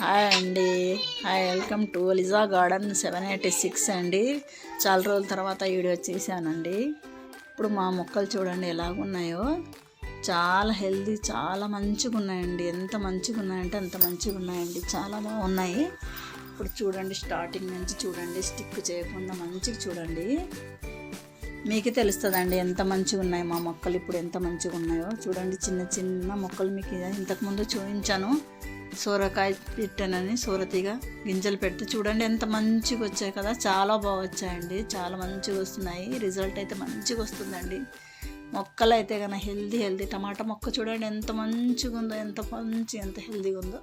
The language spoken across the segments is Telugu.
హాయ్ అండి. హాయ్, వెల్కమ్ టు లిజా గార్డెన్ 786 అండి. చాలా రోజుల తర్వాత వీడియో చేశానండి. ఇప్పుడు మా మొక్కలు చూడండి ఎలాగున్నాయో, చాలా హెల్దీ, చాలా మంచిగా ఉన్నాయండి. ఎంత మంచిగా ఉన్నాయంటే అంత మంచిగా ఉన్నాయండి, చాలా బాగున్నాయి. ఇప్పుడు చూడండి, స్టార్టింగ్ నుంచి చూడండి, స్టిక్ చేయకుండా మంచిగా చూడండి, మీకే తెలుస్తుందండి ఎంత మంచిగా ఉన్నాయి మా మొక్కలు. ఇప్పుడు ఎంత మంచిగా ఉన్నాయో చూడండి. చిన్న చిన్న మొక్కలు మీకు ఇంతకుముందు చూపించాను. సోరకాయ పెట్టానని, సోరతీగ గింజలు పెడితే చూడండి ఎంత మంచిగా వచ్చాయి కదా. చాలా బాగా వచ్చాయండి, చాలా మంచిగా వస్తున్నాయి. రిజల్ట్ అయితే మంచిగా వస్తుందండి. మొక్కలు అయితే కన్నా హెల్దీ టమాటా మొక్క చూడండి ఎంత మంచిగా ఉందో, ఎంత హెల్దీగా ఉందో.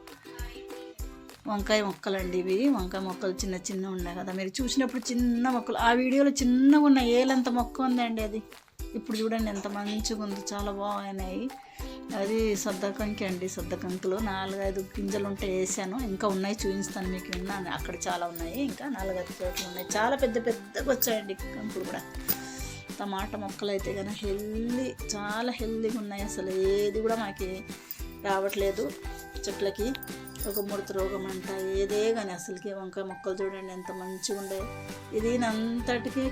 వంకాయ మొక్కలండి ఇవి. వంకాయ మొక్కలు చిన్న ఉన్నాయి కదా, మీరు చూసినప్పుడు చిన్న మొక్కలు, ఆ వీడియోలో చిన్నగా ఉన్నాయి, ఏలంత మొక్క ఉందండి అది. ఇప్పుడు చూడండి ఎంత మంచిగా ఉంది, చాలా బాగున్నాయి. అది సొద్దకంకి అండి, సొద్దకంకులు 4-5 గింజలు ఉంటే వేసాను. ఇంకా ఉన్నాయి, చూపిస్తాను మీకు. విన్నాను అక్కడ చాలా ఉన్నాయి, ఇంకా 4-5 చోట్ల ఉన్నాయి. చాలా పెద్దగా వచ్చాయండి కంకులు కూడా. టమాటా మొక్కలు అయితే కానీ చాలా హెల్దీగా ఉన్నాయి. అసలు ఏది కూడా మాకు రావట్లేదు చెట్లకి. ఒక ముడత రోగం అంట ఏదే కానీ అసలుకి. వంకాయ మొక్కలు చూడండి ఎంత మంచిగా ఉండే. ఇది అంతటికి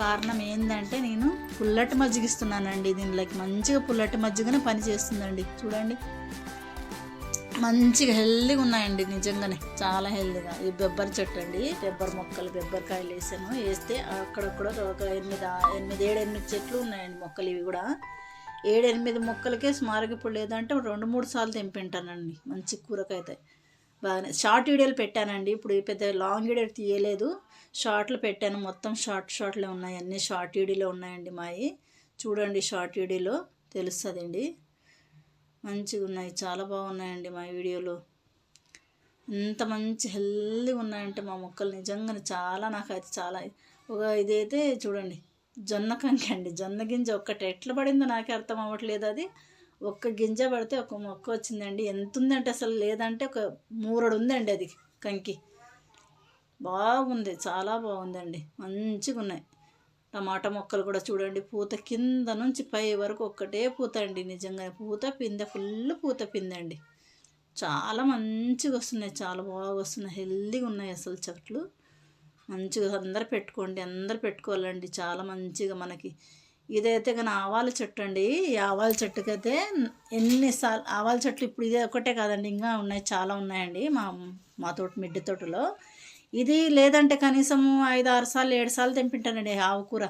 కారణం ఏంటంటే నేను పుల్లటి మజ్జిగ ఇస్తున్నానండి దీనిలోకి. మంచిగా పుల్లటి మజ్జిగనే పని చేస్తుందండి. చూడండి మంచిగా హెల్దీగా ఉన్నాయండి, నిజంగానే చాలా హెల్దీగా. ఇది బెబ్బర్ చెట్టు అండి, బెబ్బర్ మొక్కలు, బెబ్బర్కాయలు వేస్తే అక్కడక్కడ ఒక 8 చెట్లు ఉన్నాయండి మొక్కలు. ఇవి కూడా 7-8 మొక్కలకే సుమారుగా ఇప్పుడు లేదంటే 2-3 సార్లు తెంపింటానండి. మంచి కూరకైతే బాగానే. షార్ట్ వీడియోలు పెట్టానండి, ఇప్పుడు పెద్ద లాంగ్ వీడియో తీయలేదు, షార్ట్లు పెట్టాను. మొత్తం షార్ట్లే ఉన్నాయి, అన్నీ షార్ట్ వీడియోలో ఉన్నాయండి మావి. చూడండి షార్ట్ వీడియోలో తెలుస్తుందండి. మంచిగా ఉన్నాయి, చాలా బాగున్నాయండి మా వీడియోలో. ఎంత మంచి హెల్దీగా ఉన్నాయంటే మా మొక్కలు, నిజంగానే చాలా. నాకైతే చాలా. ఇదైతే చూడండి జొన్న కంకి అండి. జొన్న గింజ ఒక్కటి ఎట్లా పడిందో నాకే అర్థం అవ్వట్లేదు. అది ఒక్క గింజ పడితే ఒక మొక్క వచ్చిందండి. ఎంత ఉందంటే అసలు లేదంటే ఒక 3 ఉందండి అది కంకి. బాగుంది, చాలా బాగుందండి, మంచిగా ఉన్నాయి. టమాటా మొక్కలు కూడా చూడండి, పూత కింద నుంచి పై వరకు ఒక్కటే పూత అండి. నిజంగానే పూత పిందె, ఫుల్ పూత పిందె అండి. చాలా మంచిగా వస్తున్నాయి, చాలా బాగా వస్తున్నాయి, హెల్దీగా ఉన్నాయి అసలు చెట్లు. మంచిగా అందరు పెట్టుకోవాలండి, చాలా మంచిగా మనకి. ఇదైతే కానీ ఆవాల చెట్టు అండి. ఈ ఆవాల చెట్టుకైతే ఎన్నిసార్లు ఆవాల చెట్లు, ఇప్పుడు ఇదే ఒకటే కాదండి, ఇంకా ఉన్నాయి, చాలా ఉన్నాయండి మా మిద్దె తోటలో. ఇది లేదంటే కనీసం 5-6 సార్లు 7 సార్లు తెంపింటానండి ఆకుకూర.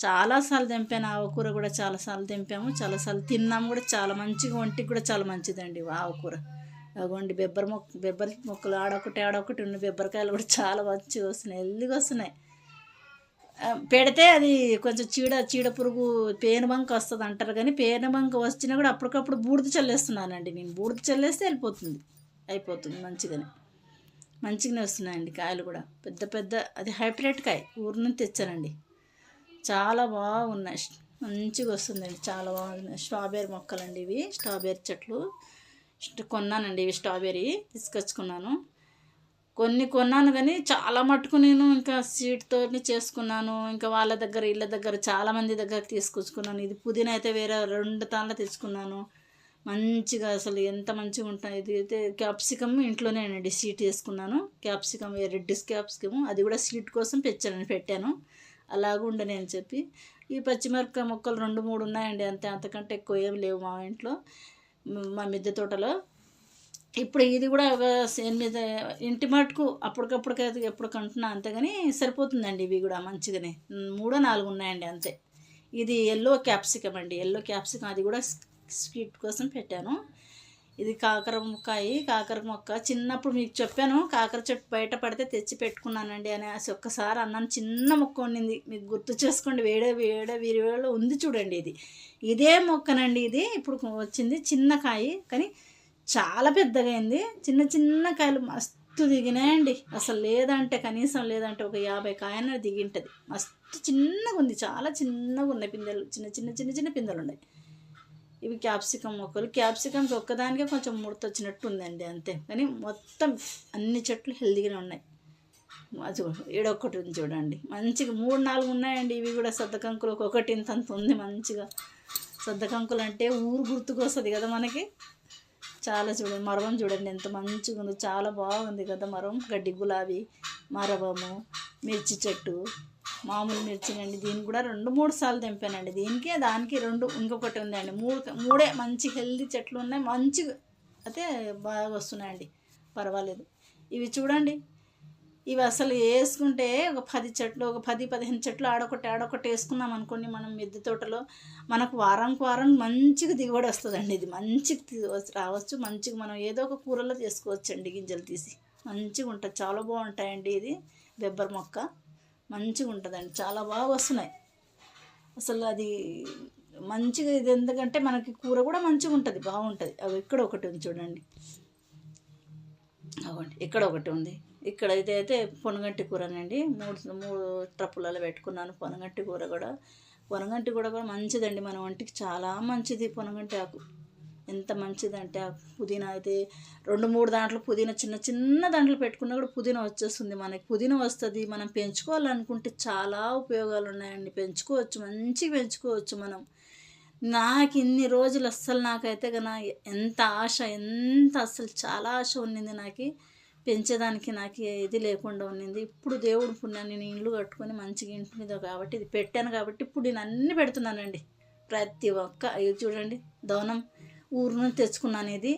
చాలాసార్లు తెంపాను ఆకుకూర కూడా, చాలాసార్లు తెంపాము, చాలాసార్లు తిన్నాము కూడా. చాలా మంచిగా, ఒంటికి కూడా చాలా మంచిదండి ఆకుకూర. అగోండి బెబ్బర్ మొక్కలు ఆడొకటి ఉన్న బెబ్బరకాయలు కూడా చాలా మంచిగా వస్తున్నాయి, హెల్దీగా వస్తున్నాయి. పెడితే అది కొంచెం చీడ పురుగు, పేనుబంక వస్తుంది అంటారు, కానీ పేనుబంక వచ్చినా కూడా అప్పటికప్పుడు బూడిద చల్లేస్తున్నానండి నేను. బూడిద చల్లేస్తే అయిపోతుంది మంచిగానే వస్తున్నాయండి కాయలు కూడా. పెద్ద అది హైబ్రిడ్ కాయ, ఊరు నుంచి తెచ్చానండి. చాలా బాగున్నాయి, మంచిగా వస్తుందండి, చాలా బాగున్నాయి. స్ట్రాబెర్రీ మొక్కలండి ఇవి, స్ట్రాబెర్రీ చెట్లు కొన్నానండి. ఇవి స్ట్రాబెర్రీ తీసుకొచ్చుకున్నాను. కొన్ని కొన్నాను కానీ చాలా మట్టుకు నేను ఇంకా సీడ్తో చేసుకున్నాను. ఇంకా ఇళ్ళ దగ్గర చాలామంది దగ్గర తీసుకొచ్చుకున్నాను. ఇది పుదీనా అయితే వేరే 2 తాళ్ళ తెచ్చుకున్నాను. మంచిగా అసలు ఎంత మంచిగా ఉంటాయి. ఇది అయితే క్యాప్సికమ్ ఇంట్లోనేనండి సీడ్ చేసుకున్నాను. క్యాప్సికమ్, రెడ్ క్యాప్సికమ్, అది కూడా సీడ్ కోసం పెట్టాను. అలాగుండని అని చెప్పి. ఈ పచ్చిమిరపకాయ మొక్కలు 2-3 ఉన్నాయండి అంతే, అంతకంటే ఎక్కువ ఏం లేవు మా ఇంట్లో, మా మిద్దె తోటలో. ఇప్పుడు ఇది కూడా ఒక 8 ఇంటి మటుకు అప్పటికప్పుడుకైతే ఎప్పుడు కంటున్నా అంతేగాని సరిపోతుందండి. ఇవి కూడా మంచిగానే 3-4 ఉన్నాయండి అంతే. ఇది ఎల్లో క్యాప్సికమ్ అండి, ఎల్లో క్యాప్సికమ్, అది కూడా స్వీట్ కోసం పెట్టాను. ఇది కాకర మొక్క. చిన్నప్పుడు మీకు చెప్పాను, కాకర చెట్టు బయట పడితే తెచ్చి పెట్టుకున్నానండి అనేసి. ఒక్కసారి అన్నాను, చిన్న మొక్క ఉండింది, మీకు గుర్తు చేసుకోండి. వీడియోలో ఉంది చూడండి. ఇదే మొక్కనండి. ఇది ఇప్పుడు వచ్చింది చిన్న కాయ, కానీ చాలా పెద్దగా అయింది. చిన్న కాయలు మస్తు దిగినాయండి. అసలు కనీసం లేదంటే ఒక 50 కాయన దిగింటుంది. మస్తు చిన్నగా ఉంది, చాలా చిన్నగా ఉన్నాయి పిందెలు, చిన్న పిందెలు ఉన్నాయి. ఇవి క్యాప్సికమ్ మొక్కలు. క్యాప్సికమ్కి ఒక్కదానికే కొంచెం ముడత వచ్చినట్టు ఉందండి అంతే, కానీ మొత్తం అన్ని చెట్లు హెల్దీగానే ఉన్నాయి. ఈడొక్కటి ఉంది చూడండి, మంచిగా 3-4 ఉన్నాయండి. ఇవి కూడా సద్దకంకులు, ఒక్కొక్కటి ఇంతంత ఉంది మంచిగా. సద్దకంకులు అంటే ఊరు గుర్తుకు వస్తుంది కదా మనకి. చాలా చూడండి మరవం చూడండి ఎంత మంచిగా ఉందో, చాలా బాగుంది కదా మరవం. గడ్డి గులాబీ, మరవము, మిర్చి చెట్టు, మామూలు మిర్చినండి. దీనికి కూడా 2-3 సార్లు తెంపానండి. దానికి 2 ఇంకొకటి ఉందండి. మూడే మంచి హెల్దీ చెట్లు ఉన్నాయి. మంచిగా అయితే బాగా వస్తున్నాయండి, పర్వాలేదు. ఇవి చూడండి, ఇవి అసలు వేసుకుంటే ఒక 10 చెట్లు, ఒక 10-15 చెట్లు ఆడొకటి వేసుకున్నాం అనుకోండి మనం మిద్దె తోటలో, మనకు వారం మంచిగా దిగుబడి వస్తుందండి. ఇది మంచిగా రావచ్చు. మంచిగా మనం ఏదో ఒక కూరలో చేసుకోవచ్చండి. గింజలు తీసి మంచిగా ఉంటుంది, చాలా బాగుంటాయండి. ఇది బెబ్బర్ మొక్క మంచిగా ఉంటుందండి, చాలా బాగా వస్తున్నాయి అసలు. అది మంచిగా ఇది ఎందుకంటే మనకి కూర కూడా మంచిగా ఉంటుంది, బాగుంటుంది. అవి ఇక్కడ ఒకటి ఉంది చూడండి, అవ్వండి ఇక్కడ ఒకటి ఉంది. ఇక్కడ అయితే పొనగంటి కూరనండి. 3 ట్రప్పులలో పెట్టుకున్నాను పొనగంటి కూర కూడా. పొనగంటి కూడా మంచిదండి, మన వంటికి చాలా మంచిది పొనగంటి ఆకు. ఎంత మంచిదంటే ఆ పుదీనా అయితే 2-3 దాంట్లో పుదీనా చిన్న దాంట్లో పెట్టుకున్నా కూడా పుదీనా వచ్చేస్తుంది. మనకి పుదీనా వస్తుంది. మనం పెంచుకోవాలనుకుంటే చాలా ఉపయోగాలు ఉన్నాయండి, పెంచుకోవచ్చు, మంచిగా పెంచుకోవచ్చు మనం. నాకు ఇన్ని రోజులు అస్సలు నాకైతే ఎంత అసలు చాలా ఆశ ఉన్నింది నాకు పెంచేదానికి. నాకు ఇది లేకుండా ఉన్నింది. ఇప్పుడు దేవుడు పుణ్యాన్ని నేను ఇల్లు కట్టుకొని మంచిగా ఇంటిదో కాబట్టి ఇది పెట్టాను కాబట్టి ఇప్పుడు నేను అన్నీ పెడుతున్నానండి. ప్రతి ఒక్క ఇది చూడండి, దవనం ఊరు నుంచి తెచ్చుకున్నాను. ఇది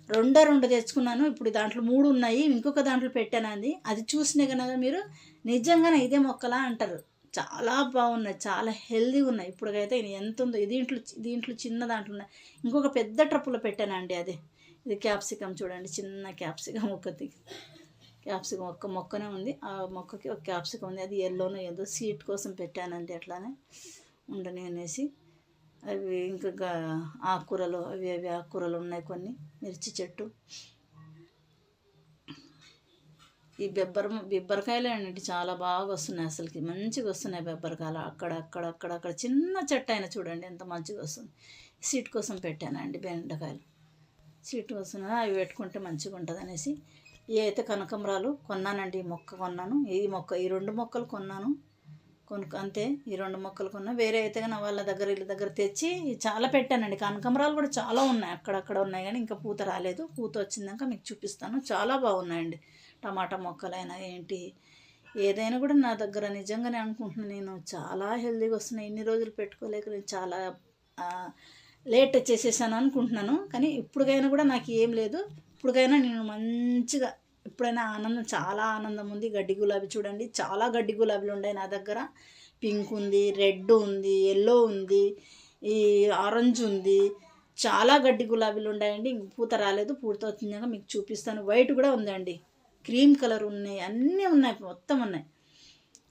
2 తెచ్చుకున్నాను. ఇప్పుడు దాంట్లో 3 ఉన్నాయి, ఇంకొక దాంట్లో పెట్టాను. అది చూసినా కనుక మీరు నిజంగానే ఇదే మొక్కలా అంటారు. చాలా బాగున్నాయి, చాలా హెల్దీగా ఉన్నాయి. ఇప్పుడుకైతే ఎంత ఉందో దీంట్లో చిన్న దాంట్లో ఉన్నాయి. ఇంకొక పెద్ద ట్రప్పులో పెట్టానండి. ఇది క్యాప్సికమ్ చూడండి, చిన్న క్యాప్సికమ్ క్యాప్సికమ్ ఒక్క మొక్కనే ఉంది. ఆ మొక్కకి ఒక క్యాప్సికమ్ ఉంది. అది ఎల్లోనో ఏదో సీడ్ కోసం పెట్టానండి, అట్లానే ఉండని అనేసి. అవి ఇంకా ఆకుకూరలు అవి ఆకుకూరలు ఉన్నాయి కొన్ని. మిర్చి చెట్టు, ఈ బెబ్బరకాయలు అండి చాలా బాగా వస్తున్నాయి, అసలుకి మంచిగా వస్తున్నాయి బెబ్బరకాయలు. అక్కడ చిన్న చెట్టు అయినా చూడండి ఎంత మంచిగా వస్తుంది. సీట్ కోసం పెట్టానండి బెండకాయలు, సీట్ కోసం అవి పెట్టుకుంటే మంచిగా ఉంటుంది అనేసి. ఇవి అయితే కనకంబరాలు కొన్నానండి, ఈ మొక్క కొన్నాను. ఈ 2 మొక్కలు కొన్నాను, అంతే. ఈ 2 మొక్కలు కొన్నా. వేరే అయితే కానీ వాళ్ళ వీళ్ళ దగ్గర తెచ్చి చాలా పెట్టానండి. కనకంబరాలు కూడా చాలా ఉన్నాయి, అక్కడక్కడ ఉన్నాయి కానీ ఇంకా పూత రాలేదు. పూత వచ్చిందాక మీకు చూపిస్తాను. చాలా బాగున్నాయండి. టమాటా మొక్కలైనా ఏంటి ఏదైనా కూడా నా దగ్గర నిజంగానే అనుకుంటున్నాను నేను, చాలా హెల్దీగా వస్తున్నాయి. ఇన్ని రోజులు పెట్టుకోలేక నేను చాలా లేట్ చేసేసాను అనుకుంటున్నాను. కానీ ఇప్పటికైనా కూడా నాకు ఏం లేదు. ఇప్పటికైనా నేను మంచిగా ఇప్పుడైనా చాలా ఆనందం ఉంది. గడ్డి గులాబీ చూడండి, చాలా గడ్డి గులాబీలు ఉన్నాయి నా దగ్గర. పింక్ ఉంది, రెడ్ ఉంది, ఎల్లో ఉంది, ఈ ఆరెంజ్ ఉంది, చాలా గడ్డి గులాబీలు ఉన్నాయండి. పూత రాలేదు, పూత వచ్చిందాక మీకు చూపిస్తాను. వైట్ కూడా ఉందండి, క్రీమ్ కలర్ ఉన్నాయి, అన్నీ ఉన్నాయి, మొత్తం ఉన్నాయి.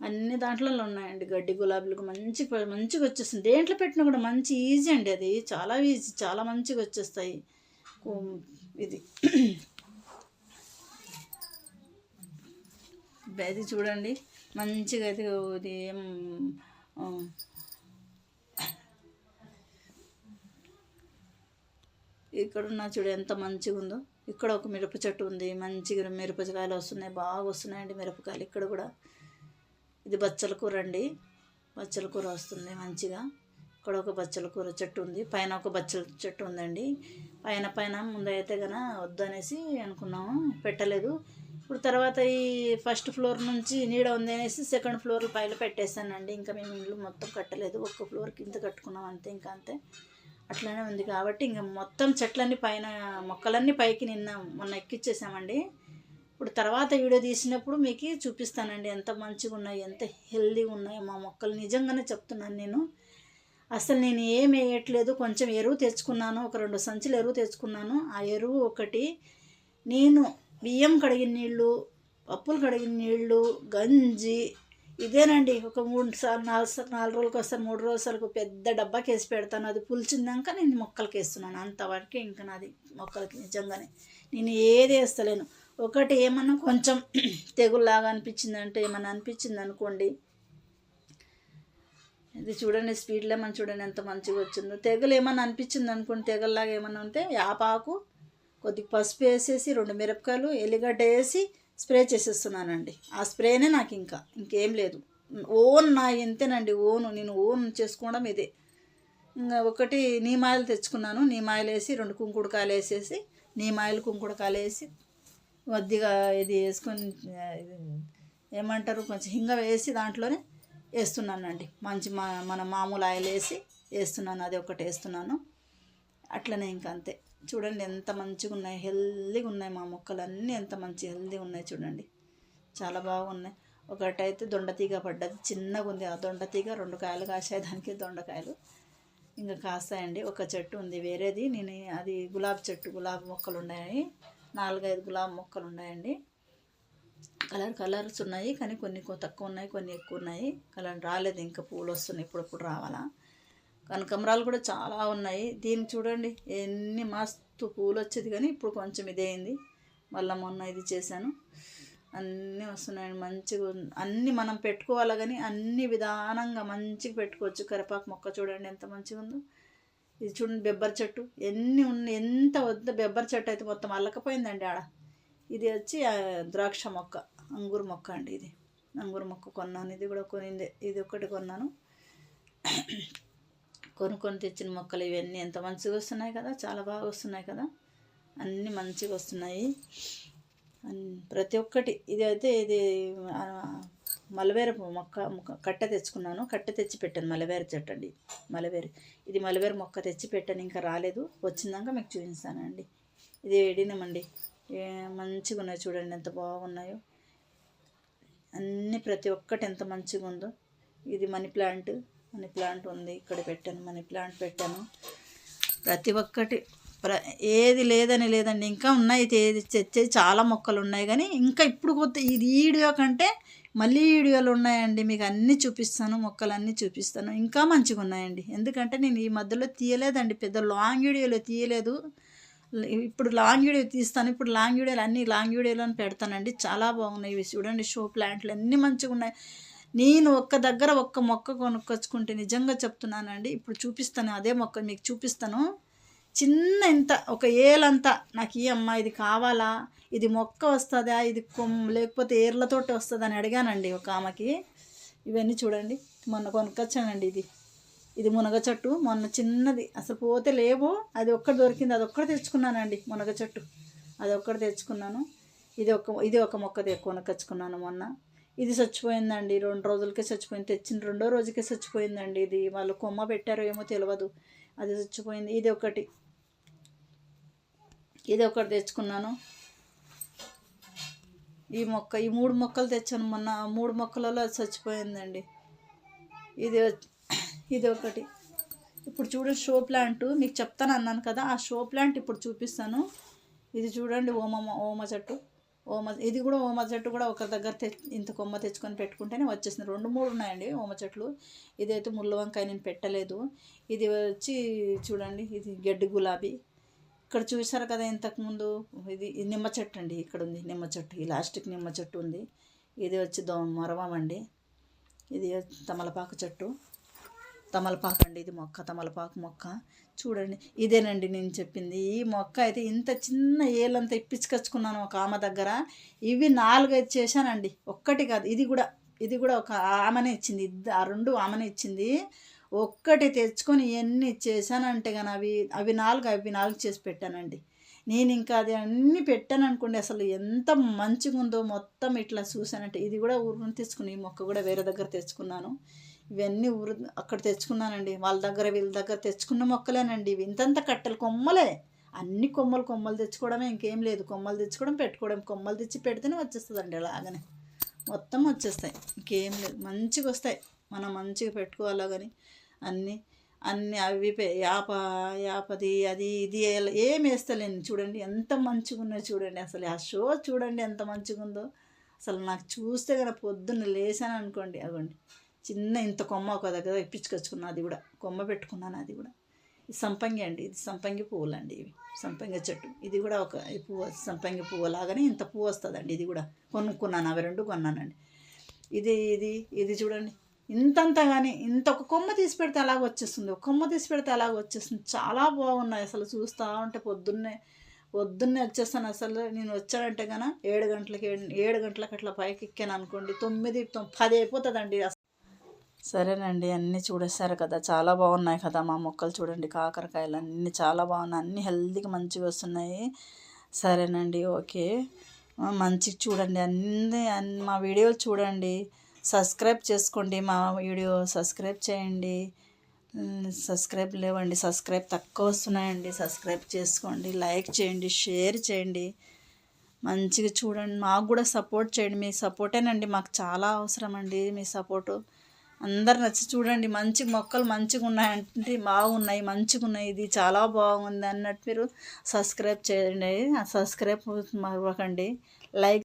అన్ని దాంట్లో ఉన్నాయండి గడ్డి గులాబీలకు. మంచిగా వచ్చేస్తుంది. దేంట్లో పెట్టినా కూడా మంచి ఈజీ అండి, అది చాలా ఈజీ, చాలా మంచిగా వచ్చేస్తాయి. ఇది అది చూడండి మంచిగా అయితే ఇది ఇక్కడ ఉన్న చూడు ఎంత మంచిగా ఉందో. ఇక్కడ ఒక మిరప చెట్టు ఉంది, మంచిగా మిరపకాయలు వస్తున్నాయి, బాగా వస్తున్నాయండి మిరపకాయలు. ఇక్కడ కూడా ఇది బచ్చల కూర అండి, బచ్చల కూర వస్తుంది మంచిగా. ఇక్కడ ఒక బచ్చల కూర చెట్టు ఉంది, పైన ఒక బచ్చల చెట్టు ఉందండి. పైన ముందైతే వద్దనేసి అనుకున్నాము, పెట్టలేదు. ఇప్పుడు తర్వాత ఈ ఫస్ట్ ఫ్లోర్ నుంచి నీడ ఉంది అనేసి సెకండ్ ఫ్లోర్ పైన పెట్టేశానండి. ఇంకా మేము ఇల్లు మొత్తం కట్టలేదు, ఒక్క ఫ్లోర్ కింద కట్టుకున్నాం అంతే. ఇంకా అంతే అట్లానే ఉంది కాబట్టి ఇంకా మొత్తం చెట్లన్నీ పైన మొక్కలన్నీ పైకి మొన్న ఎక్కిచ్చేసామండి. ఇప్పుడు తర్వాత వీడియో తీసినప్పుడు మీకు చూపిస్తానండి ఎంత మంచిగా ఉన్నాయి, ఎంత హెల్దీగా ఉన్నాయి మా మొక్కలు. నిజంగానే చెప్తున్నాను నేను, అసలు నేను ఏం వేయట్లేదు. కొంచెం ఎరువు తెచ్చుకున్నాను, ఒక 2 సంచులు ఎరువు తెచ్చుకున్నాను. ఆ ఎరువు ఒకటి నేను బియ్యం కడిగిన నీళ్ళు, పప్పులు కడిగిన నీళ్ళు, గంజి ఇదేనండి. ఒక 3 సార్లు 4 రోజులకు ఒకసారి 3 రోజులకు పెద్ద డబ్బాకి వేసి పెడతాను. అది పులిచిందాక నేను మొక్కలకి వేస్తున్నాను, అంతవరకే ఇంకా నాది మొక్కలకి. నిజంగానే నేను ఏది వేస్తలేను. ఒకటి ఏమన్నా కొంచెం తెగుల్లాగా అనిపించిందంటే ఏమన్నా అనిపించింది అనుకోండి, ఇది చూడండి స్పీడ్ లెమన్ చూడండి ఎంత మంచిగా వచ్చిందో. తెగులు ఏమన్నా అనిపించింది అనుకోండి, తెగుల్లాగా ఏమన్నా ఉంటే యాపాకు కొద్దిగా పసుపు వేసేసి 2 మిరపకాయలు ఎల్లిగడ్డ వేసి స్ప్రే చేసేస్తున్నానండి. ఆ స్ప్రేనే నాకు ఇంకేం లేదు. ఓన్ నా ఎంతేనండి, నేను ఓన్ చేసుకోవడం ఇదే. ఇంకా ఒకటి నీమాయిలు తెచ్చుకున్నాను, నీమాయిలు వేసి 2 కుంకుడుకాయలు వేసేసి నీమ్ ఆయిల్ కుంకుడుకాయలు వేసి కొద్దిగా ఇది వేసుకొని ఏమంటారు కొంచెం హింగ వేసి దాంట్లోనే వేస్తున్నానండి. మన మామూలు ఆయిల్ వేస్తున్నాను, అది ఒకటి వేస్తున్నాను. అట్లనే ఇంకా అంతే. చూడండి ఎంత మంచిగా ఉన్నాయి, హెల్దీగా ఉన్నాయి మా మొక్కలు అన్నీ, ఎంత మంచి హెల్దీగా ఉన్నాయి చూడండి, చాలా బాగున్నాయి. ఒకటైతే దొండతీగ పడ్డది, చిన్నగా ఉంది. ఆ దొండతీగ 2 కాయలు కాసాయి, దానికి దొండకాయలు ఇంకా కాస్తాయండి. ఒక చెట్టు ఉంది వేరేది, నేను అది గులాబీ చెట్టు, గులాబీ మొక్కలు ఉన్నాయి, 4-5 గులాబీ మొక్కలు ఉన్నాయండి. కలర్స్ ఉన్నాయి, కానీ కొన్ని తక్కువ ఉన్నాయి, కొన్ని ఎక్కువ ఉన్నాయి. కలర్ రాలేదు ఇంకా, పూలు వస్తున్నాయి, ఇప్పుడప్పుడు రావాలా. కనకాంబరాలు కూడా చాలా ఉన్నాయి. దీన్ని చూడండి ఎన్ని మస్తు పూలు వచ్చేది, కానీ ఇప్పుడు కొంచెం ఇదేంది. మళ్ళీ మొన్న ఇది చేశాను, అన్నీ వస్తున్నాయి మంచిగా. అన్నీ మనం పెట్టుకోవాలి, కానీ అన్ని విధానంగా మంచిగా పెట్టుకోవచ్చు. కరివేపాకు మొక్క చూడండి ఎంత మంచిగా ఉందో. ఇది చూడండి బెబ్బర్ చెట్టు ఎన్ని ఉన్నాయి, ఎంత వద్ద బెబ్బర్ చెట్టు అయితే మొత్తం అల్లకపోయిందండి ఆడ. ఇది వచ్చి ద్రాక్ష మొక్క, అంగూరు మొక్క అండి. ఇది అంగూరు మొక్క కొన్నాను, ఇది కూడా కొనిందే, ఇది ఒకటి కొన్నాను. కొనుక్కొని తెచ్చిన మొక్కలు ఇవన్నీ ఎంత మంచిగా వస్తున్నాయి కదా, చాలా బాగా వస్తున్నాయి కదా, అన్నీ మంచిగా వస్తున్నాయి ప్రతి ఒక్కటి. ఇది అయితే ఇది మలవేర మొక్క కట్టె తెచ్చుకున్నాను, కట్టె తెచ్చి పెట్టాను. మలవేర చెట్టు అండి, ఇది మలవేర మొక్క తెచ్చి పెట్టాను, ఇంకా రాలేదు, వచ్చిందాక మీకు చూపిస్తానండి. ఇది వేడినమండి, మంచిగా ఉన్నాయి చూడండి ఎంత బాగున్నాయో అన్నీ, ప్రతి ఒక్కటి ఎంత మంచిగా ఉందో. ఇది మనీ ప్లాంట్ ఉంది, ఇక్కడ పెట్టాను, మనీ ప్లాంట్ పెట్టాను. ప్రతి ఒక్కటి ఏది లేదండి, ఇంకా ఉన్నాయి. ఏది తెచ్చేది చాలా మొక్కలు ఉన్నాయి, కానీ ఇంకా ఇప్పుడు ఇది వీడియో కంటే మళ్ళీ వీడియోలు ఉన్నాయండి, మీకు అన్నీ చూపిస్తాను, మొక్కలన్నీ చూపిస్తాను. ఇంకా మంచిగా ఉన్నాయండి, ఎందుకంటే నేను ఈ మధ్యలో తీయలేదండి, పెద్ద లాంగ్ వీడియోలో తీయలేదు. ఇప్పుడు లాంగ్ వీడియో తీస్తాను, ఇప్పుడు లాంగ్ వీడియోలో పెడతానండి. చాలా బాగున్నాయి ఇవి చూడండి, షో ప్లాంట్లు అన్నీ మంచిగా ఉన్నాయి. నేను ఒక్క మొక్క కొనుక్కొచ్చుకుంటే నిజంగా చెప్తున్నానండి, ఇప్పుడు చూపిస్తాను, అదే మొక్క మీకు చూపిస్తాను. చిన్న ఇంత ఒక ఏలంతా నాకు ఈ అమ్మ ఇది కావాలా, ఇది మొక్క వస్తుందా, ఇది లేకపోతే ఏర్లతోటి వస్తుందని అడిగానండి ఒక ఆమెకి. ఇవన్నీ చూడండి మొన్న కొనుక్కొచ్చానండి. ఇది మునగ చెట్టు, మొన్న చిన్నది అసలు పోతే లేవు, అది ఒక్కటి దొరికింది, అది ఒక్కటి తెచ్చుకున్నానండి. మునగ చెట్టు అది ఒక్కటి తెచ్చుకున్నాను. ఇది ఒక మొక్క కొనుక్కొచ్చుకున్నాను మొన్న. ఇది చచ్చిపోయిందండి, 2 రోజులకే చచ్చిపోయింది, తెచ్చిన 2వ రోజుకే చచ్చిపోయిందండి. ఇది వాళ్ళు కొమ్మ పెట్టారో ఏమో తెలియదు, అది చచ్చిపోయింది. ఇది ఒకటి తెచ్చుకున్నాను. ఈ 3 మొక్కలు తెచ్చాను మొన్న, 3 మొక్కలలో అది చచ్చిపోయిందండి. ఇది ఒకటి. ఇప్పుడు చూడండి షో ప్లాంట్, మీకు చెప్తాను అన్నాను కదా, ఆ షో ప్లాంట్ ఇప్పుడు చూపిస్తాను. ఇది చూడండి ఓమ చెట్టు, ఇది కూడా ఓమ చెట్టు కూడా ఒక దగ్గర ఇంత కొమ్మ తెచ్చుకొని పెట్టుకుంటేనే వచ్చేసింది. 2-3 ఉన్నాయండి ఓమ చెట్లు. ఇదైతే ముళ్ళ వంకాయ నేను పెట్టలేదు. ఇది వచ్చి చూడండి, ఇది గడ్డి గులాబీ. ఇక్కడ చూసారు కదా ఇంతకుముందు, ఇది నిమ్మ చెట్టు అండి, ఇక్కడ ఉంది నిమ్మ చెట్టు, ఈ లాస్ట్కి నిమ్మ చెట్టు ఉంది. ఇది వచ్చి మరవం అండి. ఇది తమలపాకు చెట్టు, తమలపాకు అండి, ఇది తమలపాకు మొక్క చూడండి. ఇదేనండి నేను చెప్పింది, ఈ మొక్క అయితే ఇంత చిన్న ఏళ్ళంతా ఇప్పించుకొచ్చుకున్నాను ఒక ఆమె దగ్గర. ఇవి 4-5 చేశానండి, ఒక్కటి కాదు. ఇది కూడా ఒక ఆమెనే ఇచ్చింది, ఆ 2 ఆమెనే ఇచ్చింది. ఒక్కటి తెచ్చుకొని ఎన్ని చేశానంటే కానీ అవి 4 చేసి పెట్టానండి. నేను ఇంకా అది అన్నీ పెట్టాను అనుకోండి, అసలు ఎంత మంచిగా ఉందో. మొత్తం ఇట్లా చూశానంటే, ఇది కూడా ఊరు తెచ్చుకుని, ఈ మొక్క కూడా వేరే దగ్గర తెచ్చుకున్నాను. ఇవన్నీ అక్కడ తెచ్చుకున్నానండి, వీళ్ళ దగ్గర తెచ్చుకున్న మొక్కలేనండి. ఇవి ఇంతంత కట్టెలు కొమ్మలే, అన్ని కొమ్మలు తెచ్చుకోవడమే, ఇంకేం లేదు. కొమ్మలు తెచ్చుకోవడం, పెట్టుకోవడం, కొమ్మలు తెచ్చి పెడితేనే వచ్చేస్తుందండి, అలాగనే మొత్తం వచ్చేస్తాయి, ఇంకేం లేదు. మంచిగా వస్తాయి, మనం మంచిగా పెట్టుకోవాలా. కానీ అన్నీ అవి యాపది అది ఇది ఏం వేస్తలేను. చూడండి ఎంత మంచిగా ఉన్నాయి చూడండి, అసలు ఆ షో చూడండి ఎంత మంచిగా ఉందో. అసలు నాకు చూస్తే కదా పొద్దున్న లేసాను అనుకోండి, అగోండి చిన్న ఇంత కొమ్మ ఒక దగ్గర ఇప్పించుకొచ్చుకున్నా, అది కూడా కొమ్మ పెట్టుకున్నాను. అది కూడా ఇది సంపంగి అండి, ఇది సంపంగి పువ్వులు అండి, ఇవి సంపంగి చెట్టు. ఇది కూడా ఒక పువ్వు, సంపంగి పువ్వు లాగానే ఇంత పువ్వు వస్తుందండి. ఇది కూడా కొనుక్కున్నాను, అవి 2 కొన్నానండి. ఇది చూడండి ఇంతంతా, కానీ ఇంత ఒక కొమ్మ తీసి పెడితే అలాగ వచ్చేస్తుంది, ఒక కొమ్మ తీసి పెడితే అలాగ వచ్చేస్తుంది. చాలా బాగున్నాయి అసలు, చూస్తూ ఉంటే పొద్దున్నే వచ్చేస్తాను. అసలు నేను వచ్చానంటే కన్నా 7 గంటలకు అట్లా పైకి ఎక్కాను అనుకోండి, 9-10 అయిపోతుందండి. సరేనండి, అన్నీ చూడేశారు కదా, చాలా బాగున్నాయి కదా మా మొక్కలు. చూడండి కాకరకాయలు అన్నీ చాలా బాగున్నాయి, అన్నీ హెల్తీగా మంచిగా వస్తున్నాయి. సరేనండి, ఓకే. మంచిగా చూడండి, మా వీడియోలు చూడండి, సబ్స్క్రైబ్ చేసుకోండి, మా వీడియో సబ్స్క్రైబ్ చేయండి. సబ్స్క్రైబ్ లేవండి, సబ్స్క్రైబ్ తక్కువ వస్తున్నాయండి, సబ్స్క్రైబ్ చేసుకోండి, లైక్ చేయండి, షేర్ చేయండి, మంచిగా చూడండి, మాకు కూడా సపోర్ట్ చేయండి. మీ సపోర్టేనండి మాకు చాలా అవసరం అండి, మీ సపోర్టు. అందరు నచ్చి చూడండి, మంచి మొక్కలు మంచిగా ఉన్నాయంటే బాగున్నాయి, మంచిగా ఉన్నాయి, ఇది చాలా బాగుంది అన్నట్టు మీరు సబ్స్క్రైబ్ చేయండి. Subscribe మరవకండి, like